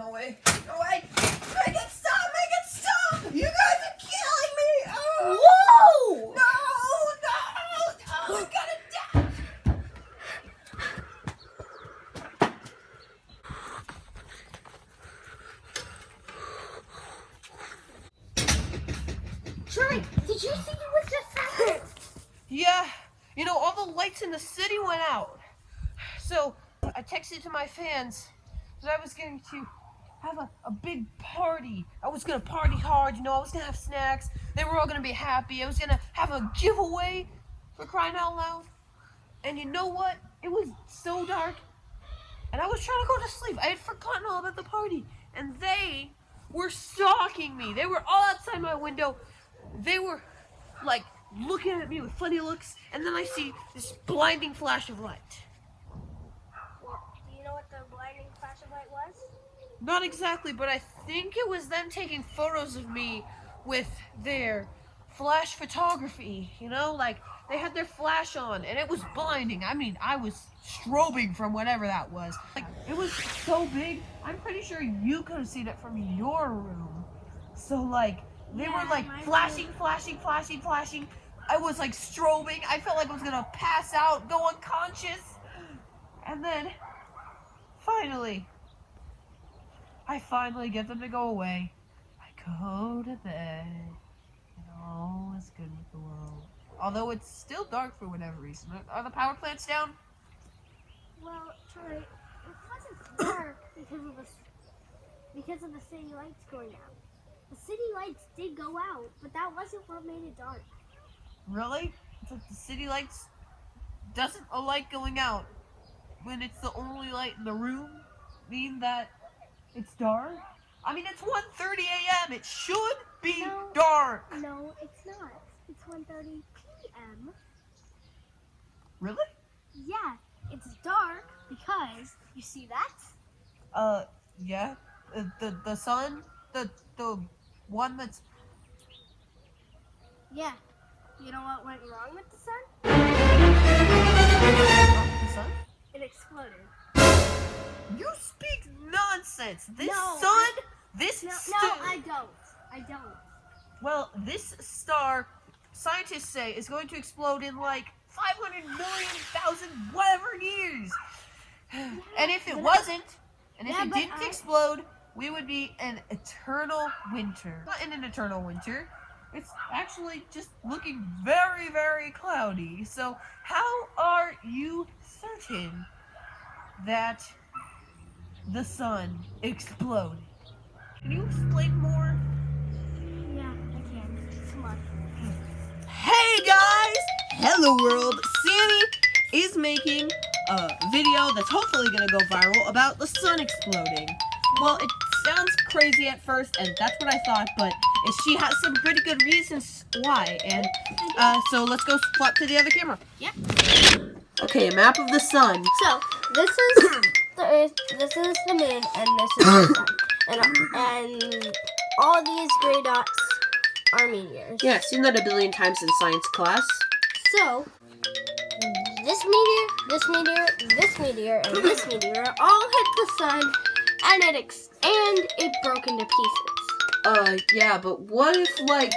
no way. No way. Make it stop. Make it stop. You guys are killing me. Oh. Whoa! No. Oh, I gotta die. Troy, did you see what just happened? Yeah. You know, all the lights in the city went out. So I texted to my fans that I was going to have a big party. I was going to party hard, you know, I was going to have snacks. They were all going to be happy. I was going to have a giveaway for crying out loud. And you know what? It was so dark. And I was trying to go to sleep. I had forgotten all about the party. And they were stalking me. They were all outside my window. They were like looking at me with funny looks. And then I see this blinding flash of light. Well, do you know what the blinding flash of light was? Not exactly, but I think it was them taking photos of me with their flash photography, you know, like they had their flash on and it was blinding. I mean, I was strobing from whatever that was. Like, it was so big, I'm pretty sure you could have seen it from your room. So like, they were like flashing. I was like strobing. I felt like I was gonna pass out, go unconscious. And then, I finally get them to go away. I go to bed, and all is good with the world. Although it's still dark for whatever reason. Are the power plants down? Well, Troy, it wasn't dark because of the city lights going out. The city lights did go out, but that wasn't what made it dark. Really? So the city lights doesn't a light going out when it's the only light in the room mean that it's dark? I mean, it's 1:30 a.m. It should be dark. No, it's not. It's 1:30 p.m. Really? Yeah, it's dark because you see that? Yeah. The sun, the one that's. Yeah. You know what went wrong with the sun? The sun? It exploded. You speak nonsense. This No, sun, I don't. Well, this star, scientists say, is going to explode in like 500 million thousand whatever years. And if it wasn't, and if it didn't explode, we would be in eternal winter. Not in an eternal winter. It's actually just looking very, very cloudy. So how are you certain that the sun exploded? Can you explain more? Yeah, I can. Come on. Hey guys! Hello world! Sammy is making a video that's hopefully gonna go viral about the sun exploding. Well, it sounds crazy at first, and that's what I thought, but she has some pretty good reasons why, and so let's go flip to the other camera. Yep. Okay, a map of the sun. So, this is the Earth, this is the Moon, and this is the Sun. And all these gray dots are meteors. Yeah, I've seen that a billion times in science class. So, this meteor, this meteor, this meteor, and this meteor all hit the Sun, and it broke into pieces. Yeah, but what if, like,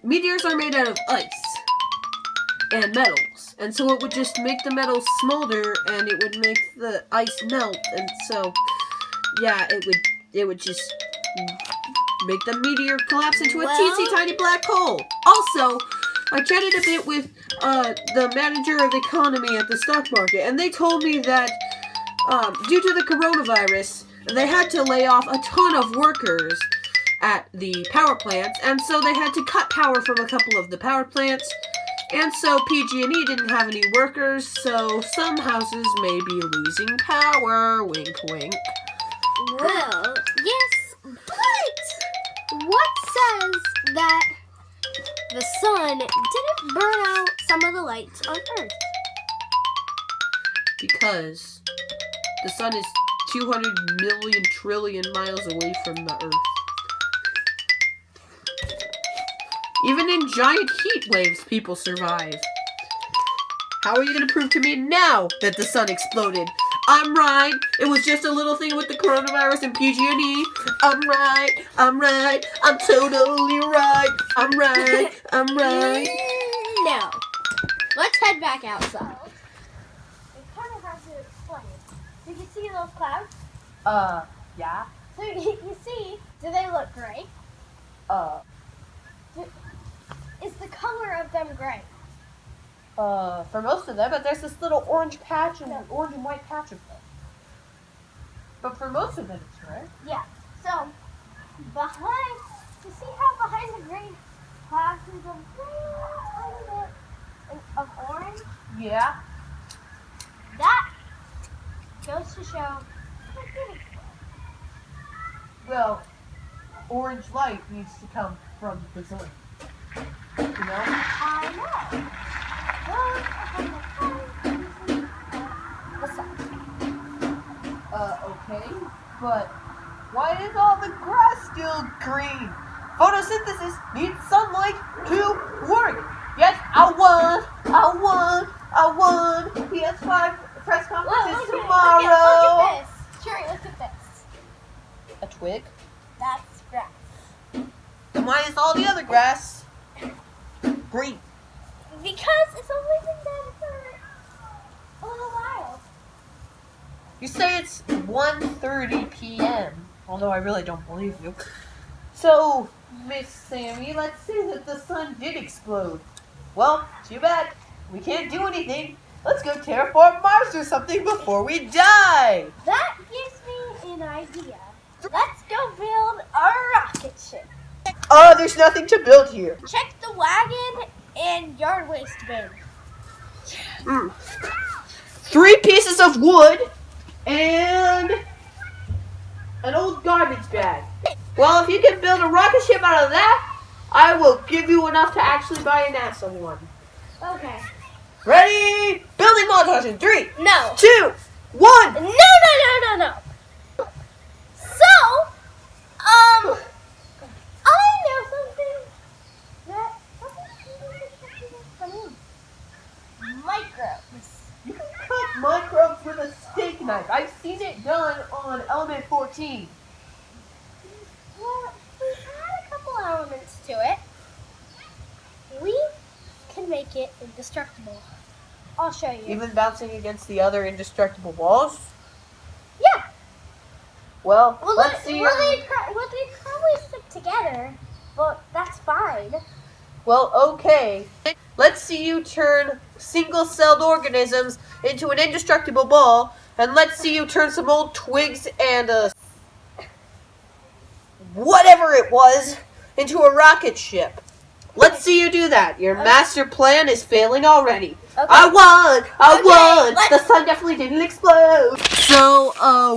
meteors are made out of ice and metals, and so it would just make the metals smolder, and it would make the ice melt, and so, yeah, it would just make the meteor collapse into a teensy tiny black hole. Also, I chatted a bit with the manager of economy at the stock market, and they told me that due to the coronavirus, they had to lay off a ton of workers at the power plants, and so they had to cut power from a couple of the power plants, and so PG&E didn't have any workers, so some houses may be losing power. Wink, wink. Well, yes, but what says that the sun didn't burn out some of the lights on Earth? Because the sun is 200 million trillion miles away from the Earth. Even in giant heat waves, people survive. How are you going to prove to me now that the sun exploded? I'm right. It was just a little thing with the coronavirus and PG&E. I'm right. I'm right. I'm totally right. I'm right. I'm right. No. Let's head back outside. It's kind of hard to explain. Did you see those clouds? Yeah. So you see, do they look gray? Is the color of them gray? For most of them, but there's this little orange patch and orange and white patch of them. But for most of them, it's gray. Yeah. So, behind, you see how behind the gray clouds is a tiny bit of orange? Yeah. That goes to show. Well, orange light needs to come from the sun. You know? I know. The sun. Okay, but why is all the grass still green? Photosynthesis needs sunlight to work. Yes, I won. PS5 press conference is tomorrow. Look at this. Cherry, look at this. A twig? That's grass. Then why is all the other grass green? Because it's only been dead for a little while. You say it's 1:30 p.m., although I really don't believe you. So, Miss Sammy, let's say that the sun did explode. Well, too bad. We can't do anything. Let's go terraform Mars or something before we die. That gives me an idea. Let's go build a rocket ship. Oh, there's nothing to build here. Check the wagon and yard waste bin. 3 pieces of wood and an old garbage bag. Well, if you can build a rocket ship out of that, I will give you enough to actually buy a NASA one. Okay. Ready? Building montage in 3, No. 2, 1. No. So, I know something that microbes. You can cut microbes with a steak knife. I've seen it done on Element 14. Well, we add a couple elements to it. We can make it indestructible. I'll show you. Even bouncing against the other indestructible walls? Yeah. Well, Well, let's see. they probably stick together, but that's fine. Well, okay. Let's see you turn single-celled organisms into an indestructible ball, and let's see you turn some old twigs and whatever it was into a rocket ship. Let's see you do that. Your master plan is failing already. Okay. I won! let's- The sun definitely didn't explode. So,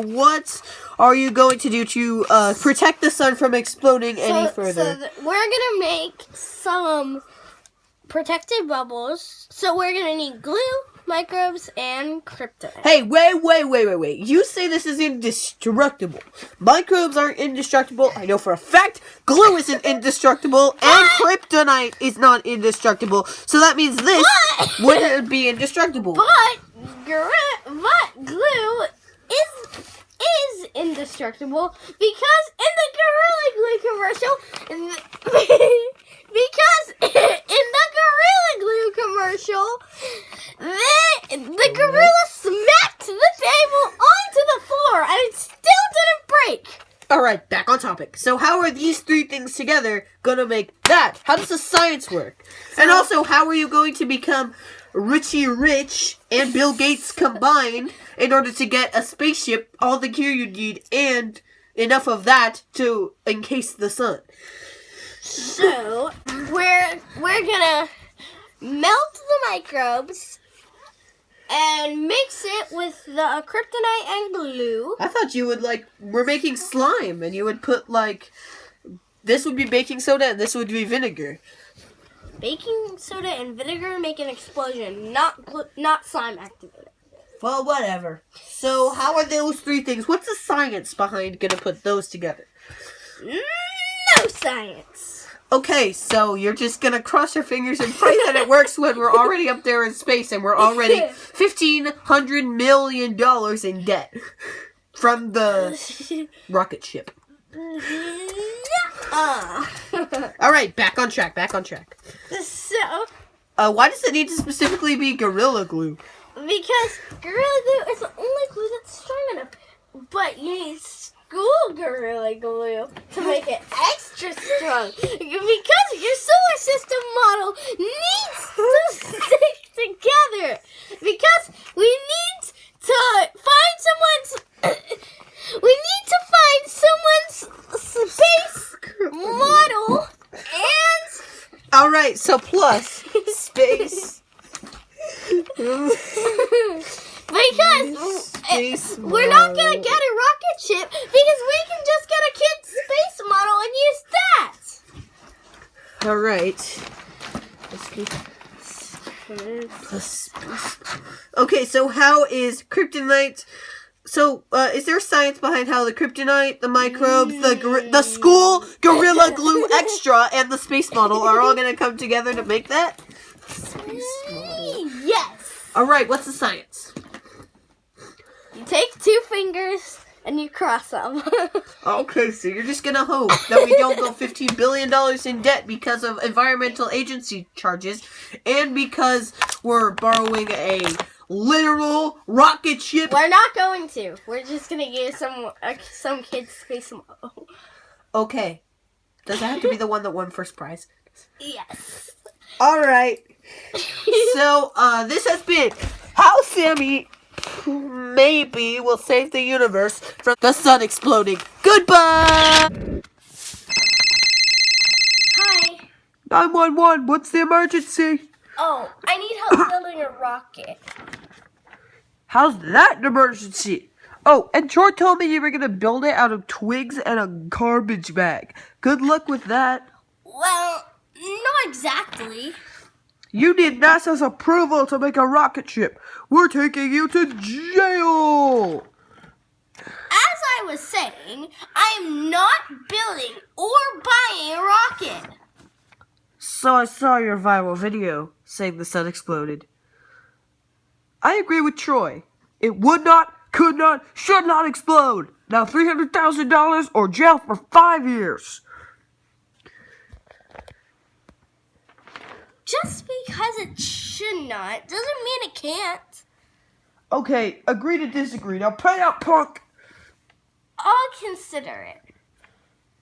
what are you going to do to protect the sun from exploding any further? We're gonna make some protective bubbles. So we're gonna need glue, microbes, and kryptonite. Hey, wait. You say this is indestructible. Microbes aren't indestructible. I know for a fact glue isn't indestructible, and kryptonite is not indestructible. So that means this wouldn't be indestructible. But glue is indestructible because in the Gorilla Glue commercial, the gorilla smacked the table onto the floor and it still didn't break. Alright, back on topic. So how are these 3 things together gonna make that? How does the science work? And also, how are you going to become Richie Rich and Bill Gates combined in order to get a spaceship, all the gear you need, and enough of that to encase the sun? So we're gonna melt the microbes and mix it with the kryptonite and glue. I thought you would, we're making slime, and you would put, this would be baking soda, and this would be vinegar. Baking soda and vinegar make an explosion, not slime activated. Well, whatever. So, how are those 3 things? What's the science behind gonna put those together? No science. Okay, so you're just gonna cross your fingers and pray that it works when we're already up there in space and we're already $1,500 million in debt from the rocket ship. Alright, back on track. So, Why does it need to specifically be Gorilla Glue? because Gorilla Glue is the only glue that's strong enough. But you need school Gorilla Glue to make it extra strong. Because your solar system model needs to stick together. Because we need to find someone's space model and Alright, so plus space. because Space we're not model. gonna get a rocket ship because we can just get a kid's space model and use that. Alright. Okay, so how is kryptonite? So, is there science behind how the kryptonite, the microbes, the school Gorilla Glue Extra, and the space model are all gonna come together to make that? Yes. Alright, what's the science? You take 2 fingers and you cross them. Okay, so you're just gonna hope that we don't go $15 billion in debt because of environmental agency charges and because we're borrowing a literal rocket ship. We're not going to. We're just gonna use some kid's space model. Okay. Does it have to be the one that won first prize? Yes. Alright. So, this has been how Sammy maybe will save the universe from the sun exploding. Goodbye! Hi. 911, what's the emergency? Oh, I need help building a rocket. How's that an emergency? Oh, and Troy told me you were gonna build it out of twigs and a garbage bag. Good luck with that. Well, not exactly. You need NASA's approval to make a rocket ship. We're taking you to jail. As I was saying, I am not building or buying a rocket. So I saw your viral video saying the sun exploded. I agree with Troy. It would not, could not, should not explode. Now $300,000 or jail for 5 years. Just because it should not doesn't mean it can't. Okay, agree to disagree. Now pay out, punk. I'll consider it.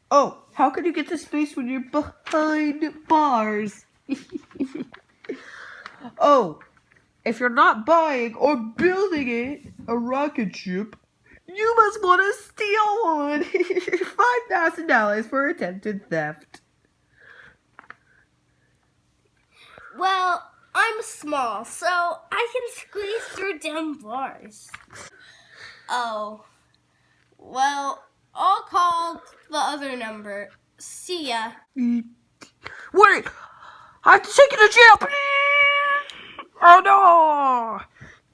Oh, how can you get to space when you're behind bars? Oh, if you're not buying or building it, a rocket ship, you must want to steal one. $5,000 for attempted theft. Well, I'm small, so I can squeeze through down bars. Oh. Well, I'll call the other number. See ya. Wait, I have to take you to jail. Oh no!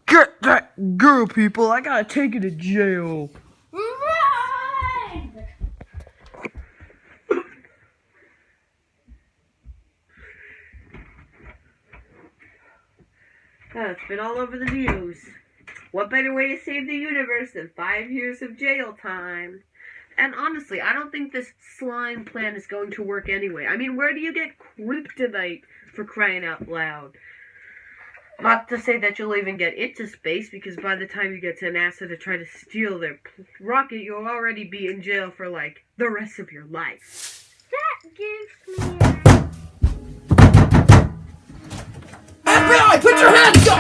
Get that girl, people. I gotta take you to jail. Run! It's been all over the news. What better way to save the universe than 5 years of jail time? And honestly, I don't think this slime plan is going to work anyway. I mean, where do you get kryptonite, for crying out loud? Not to say that you'll even get into space, because by the time you get to NASA to try to steal their rocket, you'll already be in jail for, like, the rest of your life. That gives me FBI, put your hands up!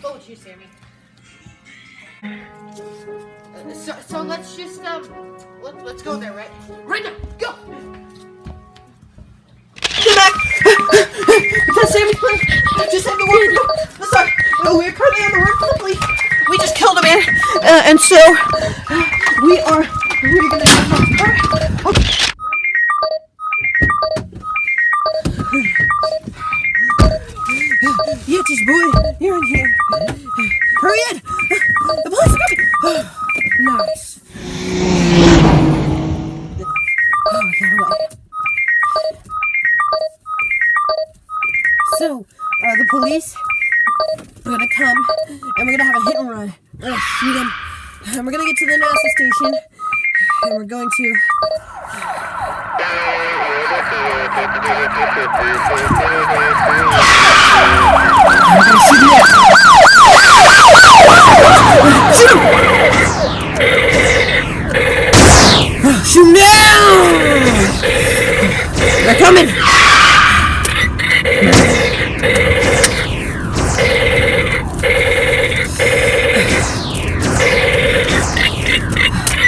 Go with you, Sammy. So let's just let's go there, right? Right now, go! Get back! That's Sammy's place! Just have the word! Sorry, we're currently on the roof of the police. We just killed a man, and so we're right, Cheese Boy. You're in here. Hurry in. The police are coming. Nice. Oh, we got away. So, the police are gonna come, and we're gonna have a hit and run. We're gonna shoot him, and we're gonna get to the NASA station, and we're going to... Shoot him now! They're coming!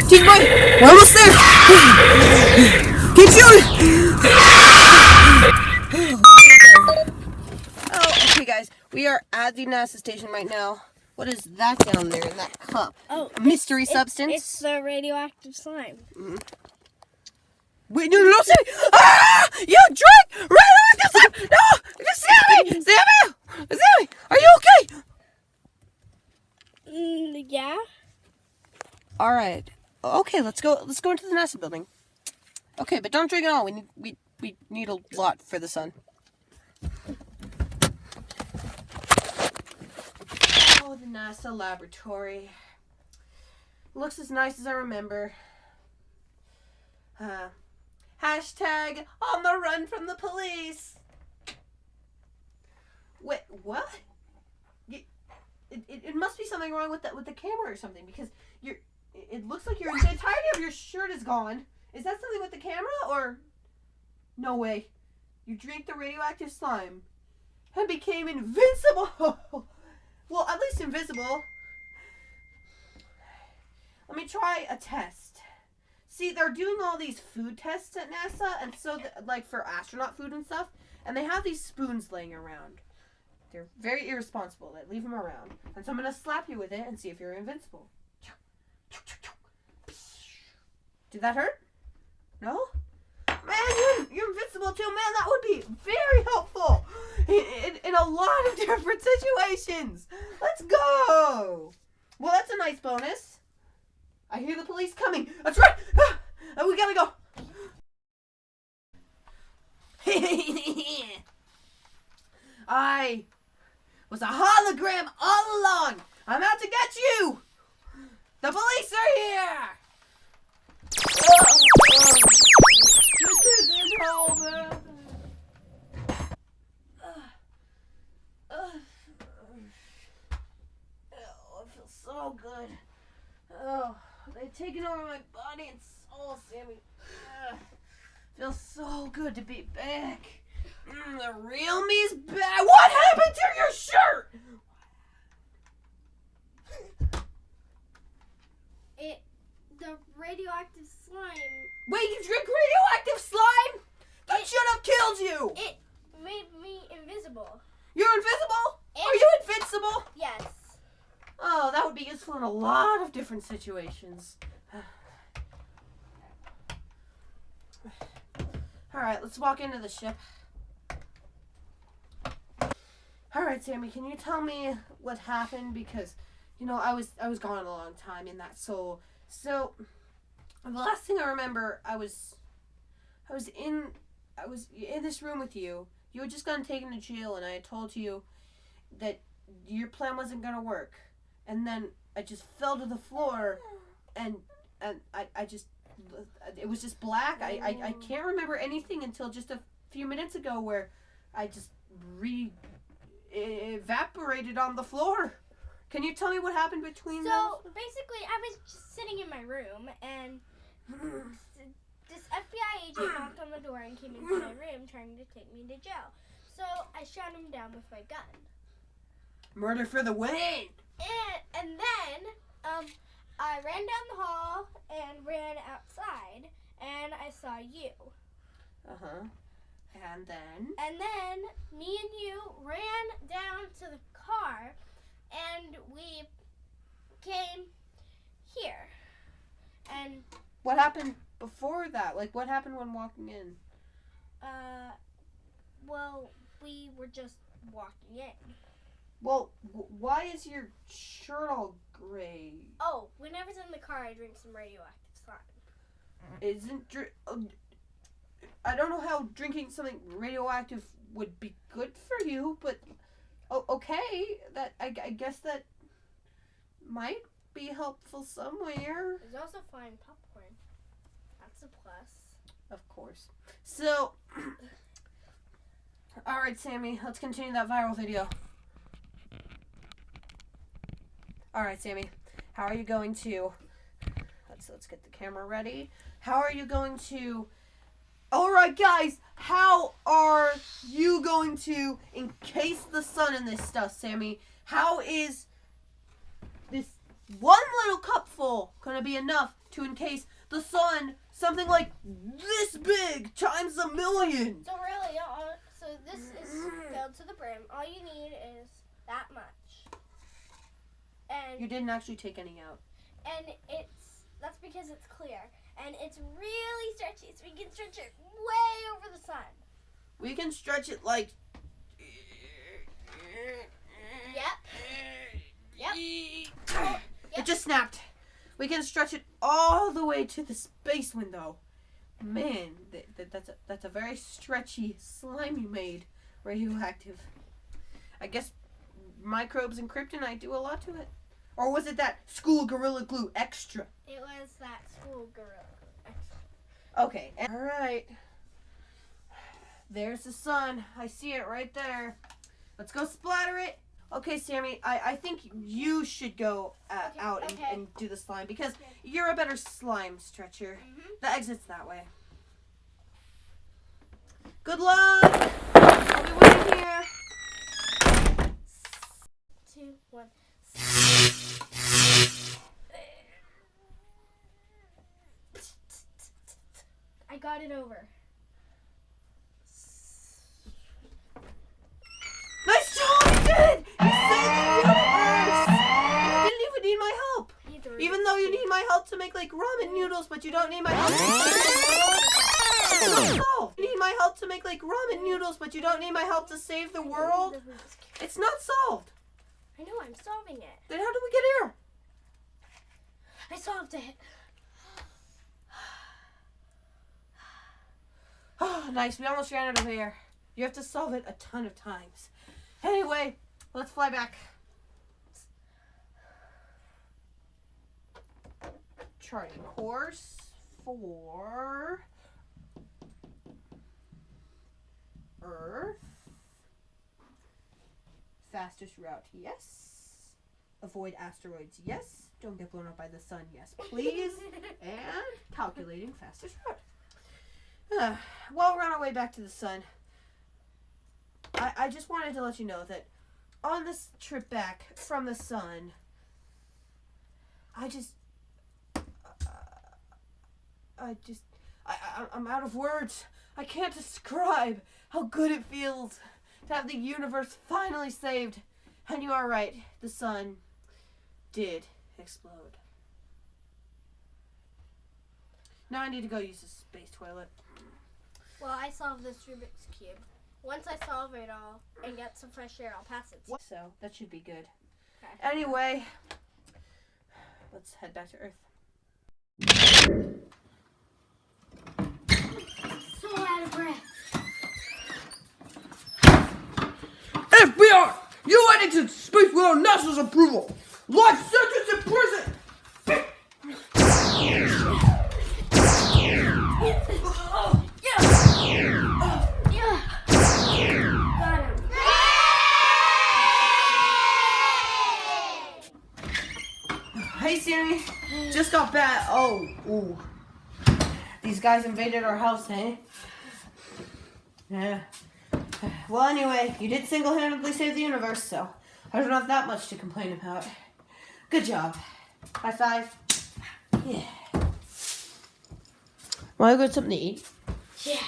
Cheese Boy, we're almost there! Keep shooting! Oh, okay guys, we are at the NASA station right now. What is that down there in that cup? Oh, a mystery substance? It's the radioactive slime. Mm-hmm. Wait, no, don't say me! Ah! You drank radioactive slime! No! Sammy! Sammy! Are you okay? Yeah. All right. Okay, let's go into the NASA building. Okay, but don't drink it all. We need a lot for the sun. Oh, the NASA laboratory. Looks as nice as I remember. Hashtag on the run from the police. Wait, what? It must be something wrong with the camera or something, because it looks like the entirety of your shirt is gone. Is that something with the camera, or no way? You drank the radioactive slime and became invincible. Well, at least invisible. Let me try a test. See, they're doing all these food tests at NASA, and so like for astronaut food and stuff, and they have these spoons laying around. They're very irresponsible. They leave them around. And so I'm going to slap you with it and see if you're invincible. Did that hurt? No? Man, you're invincible too. Man, that would be very helpful in a lot of different situations. Let's go. Well, that's a nice bonus. I hear the police coming. That's right. We got to go. I was a hologram all along. I'm out to get you. The police are here. This isn't over. It feels so good. Oh, they've taken over my body and soul, Sammy. Feels so good to be back. The real me's back. What happened to your shirt? The radioactive slime. Wait, you drink radioactive slime? That should have killed you. It made me invisible. You're invisible? Are you invincible? Yes. Oh, that would be useful in a lot of different situations. All right, let's walk into the ship. All right, Sammy, can you tell me what happened? Because, you know, I was gone a long time in that soul. So, the last thing I remember, I was in this room with you. You had just gotten taken to jail, and I had told you that your plan wasn't gonna work. And then I just fell to the floor, and I just, it was just black. I can't remember anything until just a few minutes ago, where I just evaporated on the floor. Can you tell me what happened between those? So, basically, I was just sitting in my room, and this FBI agent knocked on the door and came into my room trying to take me to jail. So, I shot him down with my gun. Murder for the win! And then, I ran down the hall and ran outside, and I saw you. Uh-huh. And then? And then, me and you ran down to the car, and we came here. And what happened before that? Like, what happened when walking in? Well, we were just walking in. Well, why is your shirt all gray? Oh, whenever it's in the car, I drink some radioactive slime. I don't know how drinking something radioactive would be good for you, but okay. That I guess that might be helpful somewhere. There's also flying popcorn. That's a plus. Of course. So, all right, Sammy, let's continue that viral video. All right, Sammy, how are you going to? Let's get the camera ready. How are you going to? All right, guys, how are you going to encase the sun in this stuff, Sammy? How is this one little cupful gonna be enough to encase the sun something like this big times a million? So really, so this is filled to the brim. All you need is that much. And You didn't actually take any out. And that's because it's clear. And it's really stretchy, so we can stretch it way over the sun. We can stretch it like... Yep. It just snapped. We can stretch it all the way to the space window. Man, that's a very stretchy slime you made. Radioactive. I guess microbes and kryptonite do a lot to it. Or was it that school Gorilla Glue extra? It was that school Gorilla Glue extra. Okay, alright. There's the sun. I see it right there. Let's go splatter it. Okay, Sammy, I think you should go out and do the slime because you're a better slime stretcher. The exit's that way. Good luck! I'll be waiting here. 2, 1. I got it over. Nice job, you did! You saved the universe! You didn't even need my help. Even though you need my help to make like ramen noodles, but you don't need my help to it's not solved. You need my help to make like ramen noodles, but you don't need my help to save the world. It's not solved. I know, I'm solving it. Then how did we get here? I solved it. Oh, nice. We almost ran out of air. You have to solve it a ton of times. Anyway, let's fly back. Charting course for Earth. Fastest route, yes. Avoid asteroids, yes. Don't get blown up by the sun, yes, please. And calculating fastest route. While we're on our way back to the sun, I just wanted to let you know that on this trip back from the sun, I'm out of words. I can't describe how good it feels to have the universe finally saved. And you are right, the sun did explode. Now I need to go use the space toilet. Well, I solved this Rubik's Cube. Once I solve it all and get some fresh air, I'll pass it to you. So, that should be good. Okay. Anyway, let's head back to Earth. So out of breath. FBI! You went into space without NASA's approval! Life sentence in prison! Got him. Hey, Sammy. Just got back. Oh, ooh. These guys invaded our house, eh? Yeah. Well, anyway, you did single-handedly save the universe, so I don't have that much to complain about. Good job. High five. Yeah. Want to go get something to eat? Yeah.